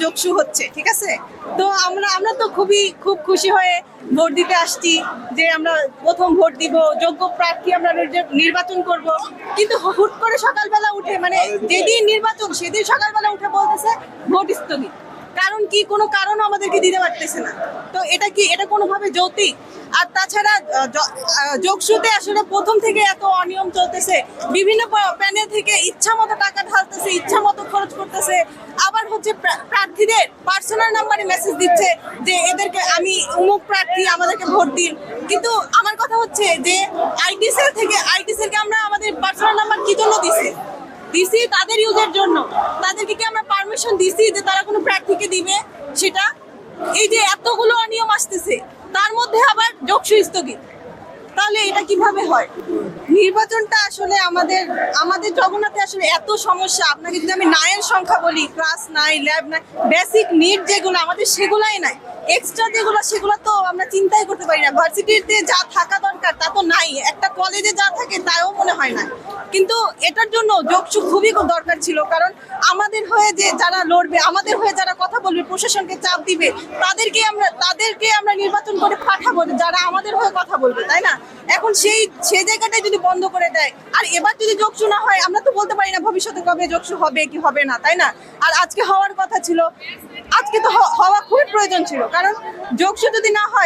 যোগসু হচ্ছে, ঠিক আছে। তো আমরা তো খুব খুশি হয়ে ভোট দিতে আসছি, যে আমরা প্রথম ভোট দিব, যোগ্য প্রার্থী আমরা নির্বাচন করব। কিন্তু হুট করে সকালবেলা উঠে, মানে যেদিন নির্বাচন সেদিন সকালবেলা উঠে বলতেছে ভোট স্থগিত। কারণ কি? কোনো কারণও আমাদেরকে দিতে পারতেছে না। তো এটা কোনোভাবে যৌক্তিক? আর তাছাড়া যোগসুতে আসলে প্রথম থেকে এত অনিয়ম চলতেছে, বিভিন্ন প্যানেল থেকে ইচ্ছা মতো টাকা ঢালতেছে, ইচ্ছা মতো খরচ করতেছে। আবার হচ্ছে প্রার্থীদের পার্সোনাল নাম্বারে মেসেজ দিচ্ছে যে এদেরকে আমি অমুক প্রার্থী, আমাদেরকে ভোট দিন। কিন্তু আমার কথা হচ্ছে যে আইটি সেলকে আমরা আমাদের পার্সোনাল নাম্বার কি জন্য দিছি তাদের ইউজের জন্য। তাদেরকে কি আমরা পারমিশন দিছি যে তারা কোনো প্রার্থীকে দিবে সেটা? এই যে এতগুলো অনিয়ম আসতেছে, তার মধ্যে আবার যোগসু স্থগিত, তাহলে এটা কিভাবে হয়? নির্বাচনটা আসলে আমাদের জগন্নাথে আসলে এত সমস্যা। আপনাকে যদি আমি নায়ের সংখ্যা বলি, ক্লাস নাই, ল্যাব নাই, বেসিক নিড যেগুলো আমাদের সেগুলাই নাই। এক্সট্রা সেগুলো তো আমরা চিন্তাই করতে পারি না। ভার্সিটিতে যা থাকা দরকার তা তো নাই, একটা কলেজে যা থাকে তাও মনে হয় না। কিন্তু এটার জন্য যোগসু খুবই দরকার ছিল, কারণ আমাদের হয়ে যে যারা লড়বে, আমাদের হয়ে যারা কথা বলবে, প্রশাসনকে চাপ দিবে, তাদেরকে আমরা নির্বাচন করে পাঠাবো যারা আমাদের হয়ে কথা বলবে, তাই না? এখন সেই জায়গাটাই যদি বন্ধ করে দেয়, আর এবার যদি যোগসু না হয়, আমরা তো বলতে পারি না ভবিষ্যতে কবে যোগসু হবে কি হবে না, তাই না? আর আজকে হওয়ার কথা ছিল, আজকে তো হওয়া খুবই প্রয়োজন ছিল, কারণ যোগসু যদি না হয়